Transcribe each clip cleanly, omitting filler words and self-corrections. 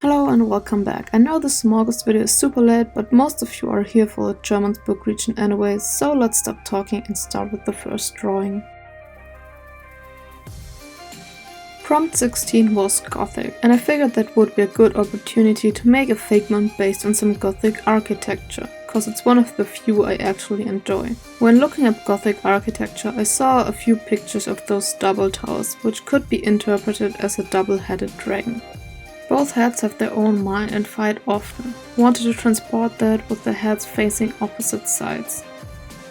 Hello and welcome back. I know this Smaugust video is super late, but most of you are here for the Jermanzburg region anyways, so let's stop talking and start with the first drawing. Prompt 16 was Gothic, and I figured that would be a good opportunity to make a Fakemon based on some Gothic architecture, cause it's one of the few I actually enjoy. When looking up Gothic architecture, I saw a few pictures of those double towers, which could be interpreted as a double-headed dragon. Both heads have their own mind and fight often. Wanted to transport that with the heads facing opposite sides.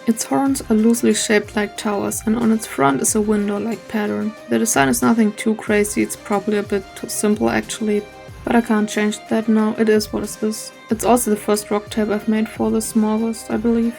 Its horns are loosely shaped like towers, and on its front is a window-like pattern. The design is nothing too crazy, it's probably a bit too simple actually, but I can't change that now, it is what it is. It's also the first rock type I've made for the Smaugust, I believe.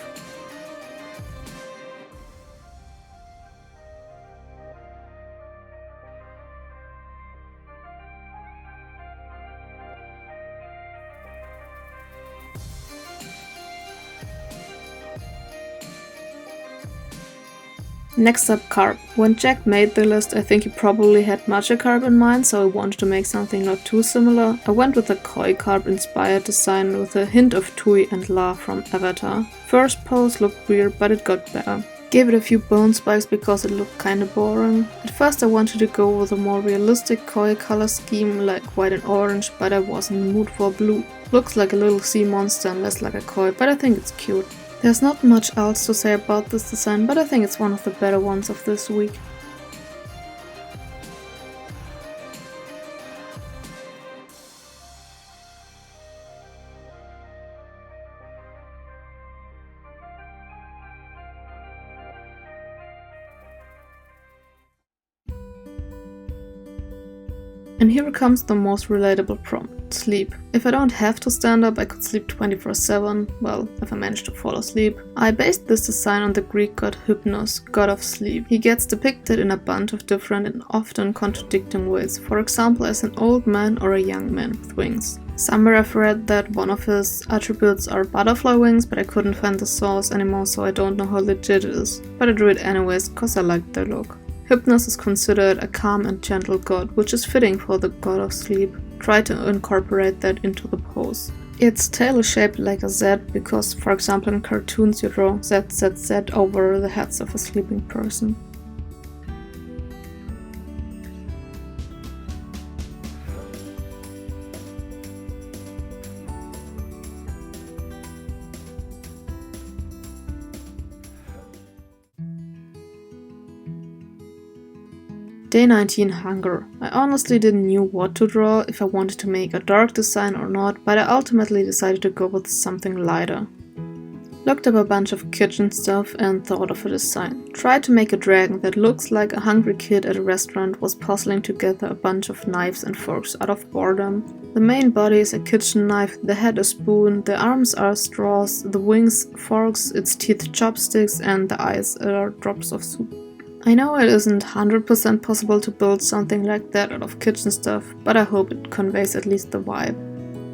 Next up, Carp. When Jack made the list, I think he probably had Magikarp in mind, so I wanted to make something not too similar. I went with a Koi Carp inspired design with a hint of Tui and La from Avatar. First pose looked weird, but it got better. Gave it a few bone spikes because it looked kinda boring. At first I wanted to go with a more realistic Koi color scheme like white and orange, but I was in the mood for blue. Looks like a little sea monster and less like a Koi, but I think it's cute. There's not much else to say about this design, but I think it's one of the better ones of this week. And here comes the most relatable prompt, sleep. If I don't have to stand up, I could sleep 24/7, well, if I manage to fall asleep. I based this design on the Greek god Hypnos, god of sleep. He gets depicted in a bunch of different and often contradicting ways, for example as an old man or a young man with wings. Somewhere I've read that one of his attributes are butterfly wings, but I couldn't find the source anymore, so I don't know how legit it is. But I drew it anyways, cause I liked the look. Hypnos is considered a calm and gentle god, which is fitting for the god of sleep. Try to incorporate that into the pose. Its tail is shaped like a Z because, for example, in cartoons you draw Z over the heads of a sleeping person. Day 19 Hunger. I honestly didn't know what to draw, if I wanted to make a dark design or not, but I ultimately decided to go with something lighter. Looked up a bunch of kitchen stuff and thought of a design. Tried to make a dragon that looks like a hungry kid at a restaurant was puzzling together a bunch of knives and forks out of boredom. The main body is a kitchen knife, the head a spoon, the arms are straws, the wings forks, its teeth chopsticks, and the eyes are drops of soup. I know it isn't 100% possible to build something like that out of kitchen stuff, but I hope it conveys at least the vibe.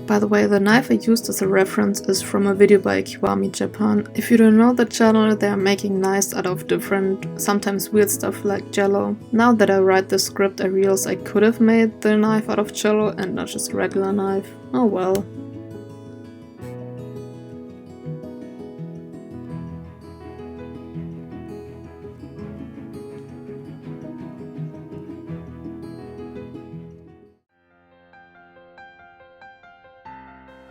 By the way, the knife I used as a reference is from a video by Kiwami Japan. If you don't know the channel, they are making knives out of different, sometimes weird stuff like jello. Now that I write the script, I realize I could have made the knife out of jello and not just a regular knife. Oh well.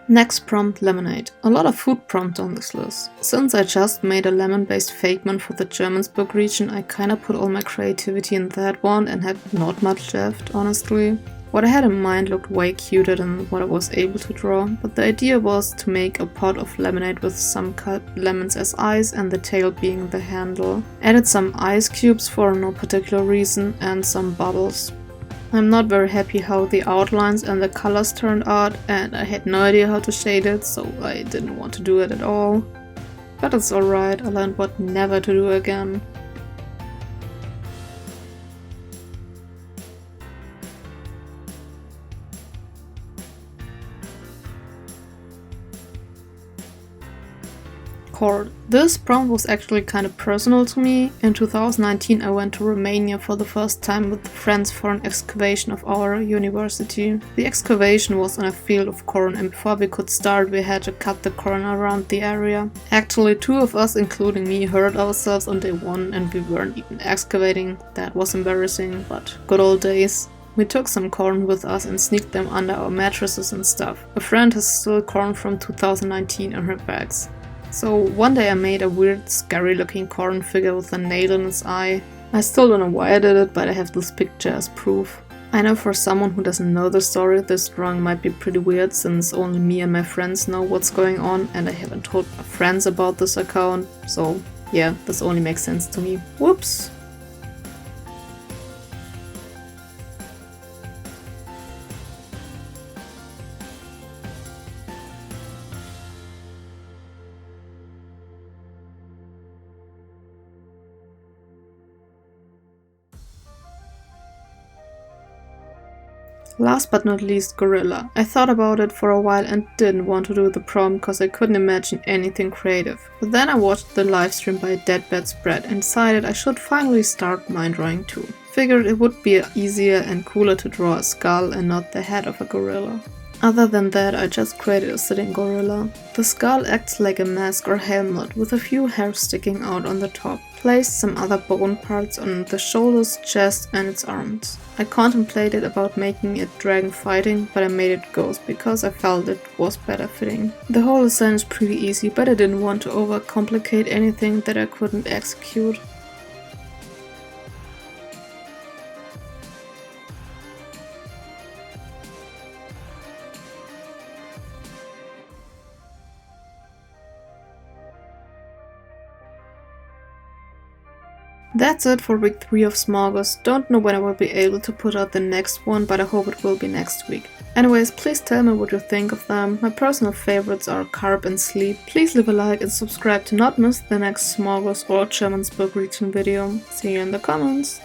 Next prompt, lemonade. A lot of food prompt on this list. Since I just made a lemon-based Fakemon for the Jermanzburg region, I kinda put all my creativity in that one and had not much left, honestly. What I had in mind looked way cuter than what I was able to draw, but the idea was to make a pot of lemonade with some cut lemons as eyes and the tail being the handle. Added some ice cubes for no particular reason and some bubbles. I'm not very happy how the outlines and the colors turned out, and I had no idea how to shade it, so I didn't want to do it at all. But it's alright, I learned what never to do again. Cord. This prompt was actually kind of personal to me. In 2019 I went to Romania for the first time with friends for an excavation of our university. The excavation was in a field of corn, and before we could start we had to cut the corn around the area. Actually 2 of us, including me, hurt ourselves on day 1 and we weren't even excavating. That was embarrassing, but good old days. We took some corn with us and sneaked them under our mattresses and stuff. A friend has still corn from 2019 in her bags. So one day I made a weird, scary looking corn figure with a nail in its eye. I still don't know why I did it, but I have this picture as proof. I know for someone who doesn't know the story, this drawing might be pretty weird since only me and my friends know what's going on and I haven't told my friends about this account. So yeah, this only makes sense to me. Whoops! Last but not least, gorilla. I thought about it for a while and didn't want to do the prompt because I couldn't imagine anything creative. But then I watched the livestream by Deadbad Spread and decided I should finally start mine drawing too. Figured it would be easier and cooler to draw a skull and not the head of a gorilla. Other than that, I just created a sitting gorilla. The skull acts like a mask or helmet with a few hairs sticking out on the top. Placed some other bone parts on the shoulders, chest and its arms. I contemplated about making it dragon fighting, but I made it ghost because I felt it was better fitting. The whole design is pretty easy, but I didn't want to overcomplicate anything that I couldn't execute. That's it for week 3 of Smaugust. Don't know when I will be able to put out the next one, but I hope it will be next week. Anyways, please tell me what you think of them. My personal favorites are Carp and Sleep. Please leave a like and subscribe to not miss the next Smaugust or Jermanzburg region video. See you in the comments!